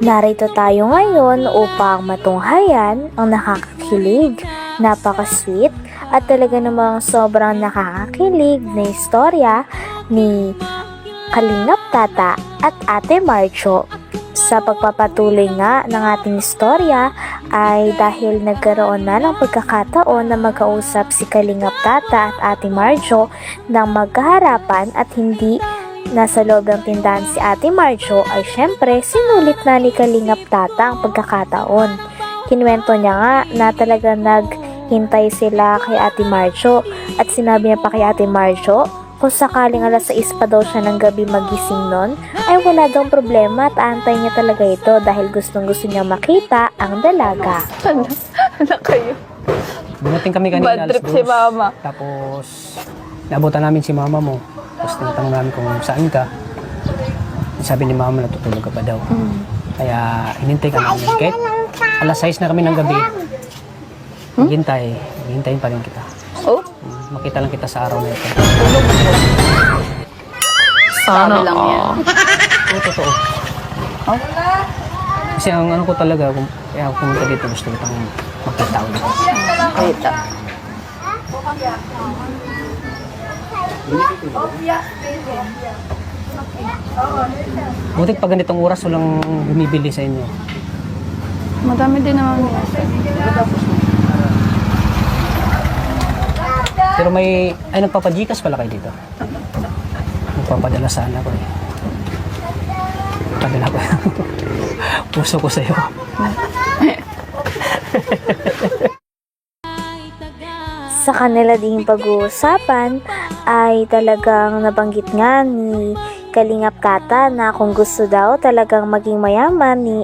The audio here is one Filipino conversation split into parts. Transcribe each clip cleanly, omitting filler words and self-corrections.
Narito tayo ngayon upang matunghayan ang nakakakilig, napaka-sweet at talaga namang sobrang nakakakilig na istorya ni Kalingap Tata at Ate Marcho. Sa pagpapatuloy nga ng ating istorya ay dahil nagkaroon na ng pagkakataon na magkausap si Kalingap Tata at Ate Marcho ng magkaharapan at hindi nasa loob ng tindahan si Ate Marcho ay syempre sinulit na ni Kalingap Tata ang pagkakataon. Kinuwento niya nga na talaga naghintay sila kay Ate Marcho at sinabi niya pa kay Ate Marcho kung sakaling alas 6 pa daw siya ng gabi magising nun ay wala daw problema at aantay niya talaga ito dahil gustong gusto niya makita ang dalaga. Ano kayo? Dumating kami kanina Bad trip si mama. Tapos naabutan namin si mama mo. Tapos tinatanong namin kung saan ka. Sabi ni mama natutulog ka pa daw. Kaya hinintay ka namin. Kahit alas 6 na kami ng gabi. Hintayin pa rin kita. Oh? Makita lang kita sa araw na ito. Sana lang yan. Oo, totoo. Oh? Kasi ang ano ko talaga, kaya ako pumunta dito, gusto kitang makita ulit. Kita. Butik pag ganitong oras, walang bumibili sa inyo. Madami din naman yan. Pero nagpapajikas pala kayo dito. Nagpapadala sana ko eh. Padala ko. Puso ko sa'yo. Sa kanila ding pag-uusapan ay talagang nabanggit nga ni Kalingap Tata na kung gusto daw talagang maging mayaman ni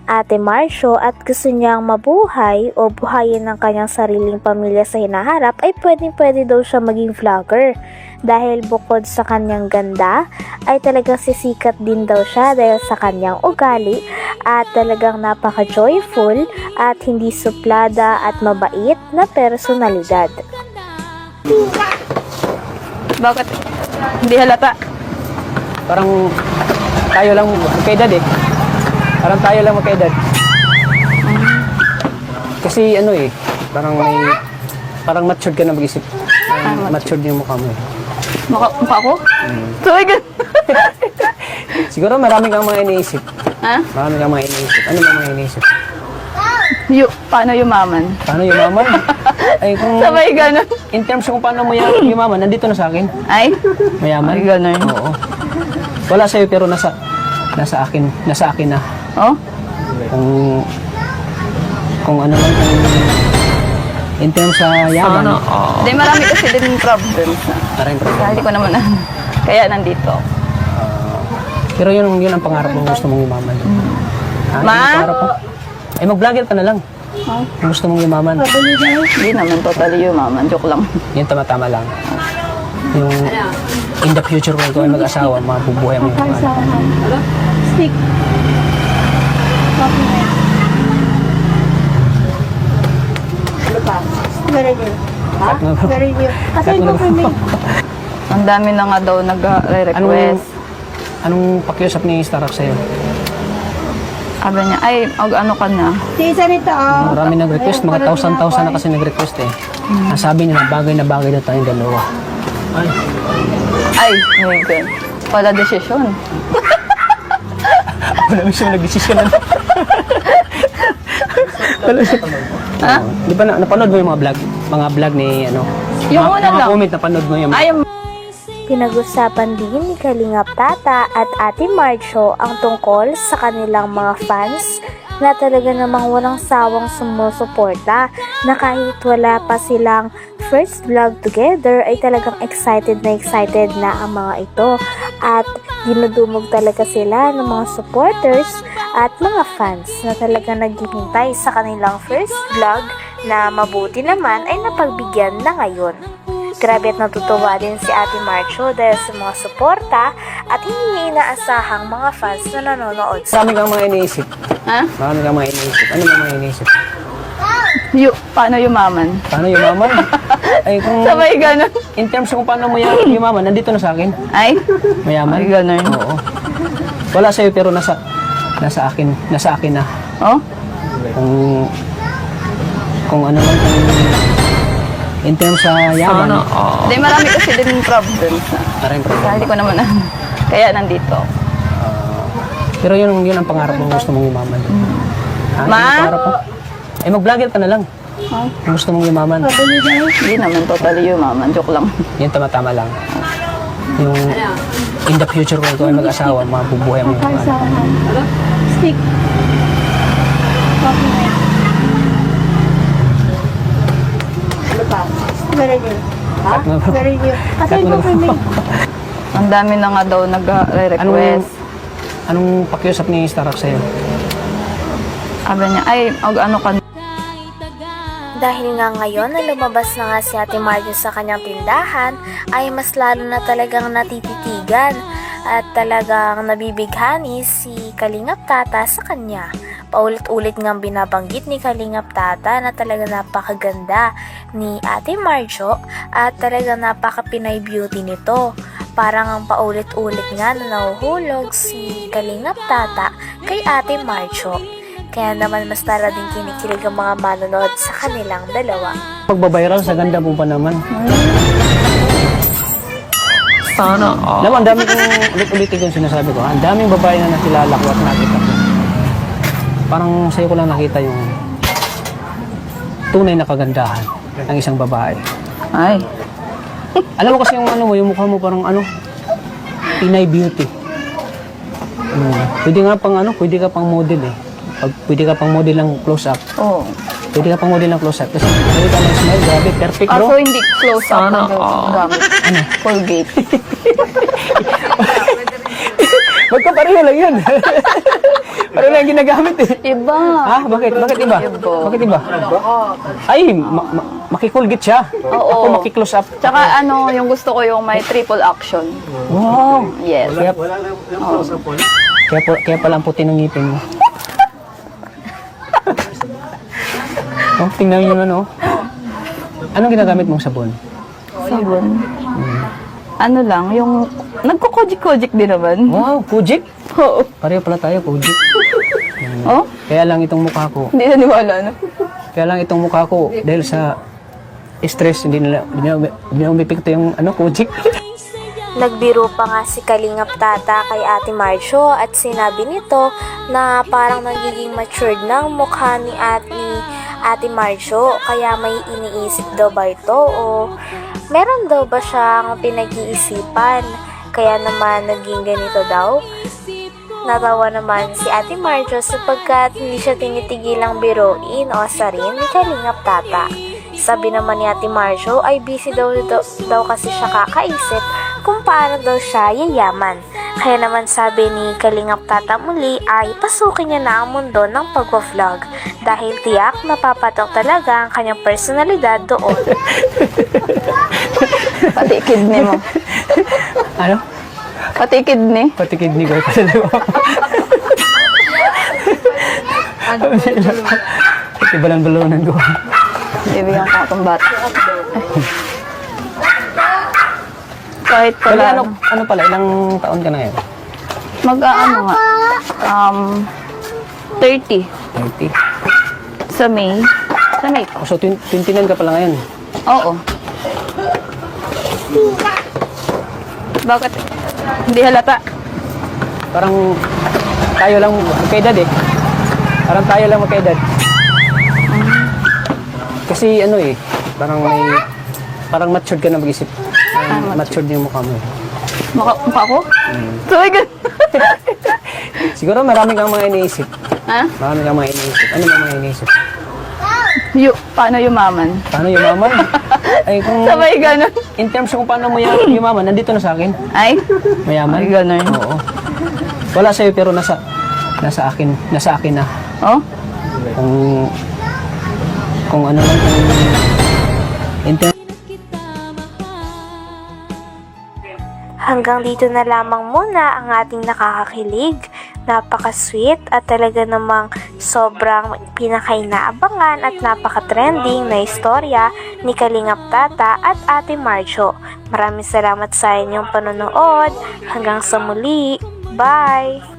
Ate Marcho at gusto niyang mabuhay o buhayin ng kanyang sariling pamilya sa hinaharap ay pwede daw siya maging vlogger. Dahil bukod sa kanyang ganda ay talagang sisikat din daw siya dahil sa kanyang ugali at talagang napaka-joyful at hindi suplada at mabait na personalidad. Bakit? Hindi halata. Parang tayo lang magkaedad eh. Parang tayo lang magkaedad. Kasi ano eh, parang matured ka na mag-isip. Matured yung mukha mo eh. Mukha ko? Talaga? Siguro marami kang mga iniisip. Ha? Marami kang mga iniisip. Ano ba mga iniisip? Paano yumaman? Paano yumaman? Ay kung Sabay ganun. in terms kung paano mo yumaman, nandito na sa akin. Ay? Mayaman. Ay, ganun. Oo. Wala sa'yo pero nasa akin na. Oh? Kung ano lang in terms sa yaman. Hindi, marami kasi din problems na. Maraming problema. Kaya hindi ko naman kaya nandito. Pero yun ang pangarap mo, gusto mong yumaman. Ah, Ma? yun ang pangarap mo? Ay mag-vlogger ka na lang. Kung gusto mong yumaman. Hindi naman totally yumaman. Joke lang. Yun tama-tama lang. Yung in the future kung ikaw ay mag-asawa, mabubuhay mo yung mga anak. Stick. Very good. Ha? Very good. Kasi ito for me. Ang dami na nga daw nag-request. Anong pakiusap ni Startup sa'yo? Sabi niya, ay, ano ka na? Tisa nito, oh. Marami nag-request, mga thousand na kasi nag-request eh. Ang sabi niya na bagay na tayong dalawa. Ay, Ay, my God. Wala desisyon. wala mo siya nag-desisyon na. Wala siya. Ha? Di ba napanood mo yung mga vlog ni ano? Yung mga, una mga lang. comment napanood mo yung Ay, Pinag-usapan din ni Kalingap Tata at Ate Marcho ang tungkol sa kanilang mga fans na talaga namang walang sawang sumusuporta na kahit wala pa silang first vlog together ay talagang excited na ang mga ito at dinudumog talaga sila ng mga supporters at mga fans na talagang naghihintay sa kanilang first vlog na mabuti naman ay napagbigyan na ngayon. Grabe at natutuwa din si Ate Marcho dahil sa mga suporta at hindi niya inaasahang mga fans na nanonood sa Marami kang mga iniisip. ha? Marami kang mga iniisip. Ano ba mga iniisip? Paano yumaman? Paano yumaman? Ay kung Sabay ganun. in terms kung paano mo yumaman, nandito na sa akin. Ay? Mayaman. Ay, ganun. Oo. Wala sa'yo pero nasa nasa akin na. Oh? Kung ano lang, in terms sa yaman. Hindi, marami kasi din problems na. Maraming Kaya problema. hindi ko naman kaya nandito. Pero yun ang pangarap mo, gusto mong yumaman. Ah, Ma? yun ang pangarap mo? Eh, mag-vlogger ka na lang. Kung gusto mong yumaman. Hindi naman totally yumaman. Joke lang. Yan, tama-tama lang. Yung in the future kung ikaw ay mag-asawa, mabubuhay mo yung ano. Stick. Cut mo. Cut mo na. Ang dami na nga daw nag-request. Anong pakiusap ni Starrock sa'yo? Sabi niya, ay, ano ka. Dahil nga ngayon na lumabas na nga si Ate Marjo sa kanyang tindahan, ay mas lalo na talagang natititigan at talagang nabibighani si Kalingap Tata sa kanya. Paulit-ulit ngang binabanggit ni Kalingap Tata na talaga napakaganda ni Ate Marjo at talaga napaka-Pinay beauty nito. Parang ang paulit-ulit nga na nahuhulog si Kalingap Tata kay Ate Marjo. Kaya naman mas tara din kinikilig ang mga manonood sa kanilang dalawa. Pagbabayral sa ganda mo pa naman. Sana. Alam mo, ang dami kong ulit-ulitin kong sinasabi ko. Ang daming babae na nakilala ko at nakita ko. Parang sa'yo ko lang nakita yung tunay na kagandahan ng isang babae. Ay. Alam mo kasi yung ano mo, yung mukha mo parang ano, Pinay beauty. Pwede nga pang ano, pwede ka pang model eh. Pwede ka pang model ng close-up. Oo. Pwede ka pang model ng close-up. Kasi pwede ka ng smile, grabe, perfect bro. Ako hindi close up na gamit. Colgate. Magkapareho lang yun. Pareho lang yung ginagamit eh. Iba. Ha? Bakit? Bakit iba? Bakit iba? Ay, makikulgit siya. Oo. Ako makiklose up. Tsaka ano, yung gusto ko yung may triple action. Wow! Yes. Kaya pala ang puti ng ngipin mo. Oh, tingnan nyo ano. Anong ginagamit mong sabon? Sabon. Ano lang, yung nagko-kojik-kojik din naman. Wow, Kujik? Oo. Pareho pala tayo, Kujik. Oh? Kaya lang itong mukha ko. Hindi naniwala, no? Kaya lang itong mukha ko dahil sa stress, hindi na umipikto yung ano, Kujik. Nagbiro pa nga si Kalingap Tata kay Ate Marjo at sinabi nito na parang nagiging matured ng mukha ni Ate Marjo, kaya may iniisip daw ba ito o meron daw ba siyang pinag-iisipan kaya naman naging ganito daw? Natawa naman si Ate Marjo sapagkat hindi siya tinitigilang biruin o asarin ni Kalingap Tata. Sabi naman ni Ate Marjo ay busy daw kasi siya kakaisip kung paano daw siya yayaman. Kaya naman sabi ni Kalingap Tata muli ay pasukin niya na ang mundo ng pagwa-vlog dahil tiyak napapatok talaga ang kanyang personalidad doon. Pati kidney mo. Ano? Pati kidney. Pati kidney ko. Pati balang-balonan ko. Bibigyan ko itong bata. Kahit Bali, pala, ano pala, ilang taon ka na ngayon? mag-ano nga, 30 30. sa May. Sa May. Oh, so, 29 ka pala ngayon. Oo. Bakit? Hindi halata. Parang tayo lang magkaedad eh. Parang tayo lang magkaedad. Kasi ano eh, parang matured ka na mag-isip. Matured yung mukha mo. Mukha ko? So, my God. Siguro marami kang mga iniisip. Ha? Marami kang mga iniisip. Ano ba mga iniisip? Paano yumaman? Paano yumaman? Ay, kung Sabay ganun. in terms kung paano mo yumaman, nandito na sa akin. Ay? Mayaman. Ay, ganun. Oo. Wala sa'yo pero nasa akin na. Oh? Kung ano lang, in terms. Hanggang dito na lamang muna ang ating nakakakilig, napaka-sweet at talaga namang sobrang pinakainaabangan at napaka-trending na istorya ni Kalingap Tata at Ate Marjo. Maraming salamat sa inyong panonood. Hanggang sa muli. Bye!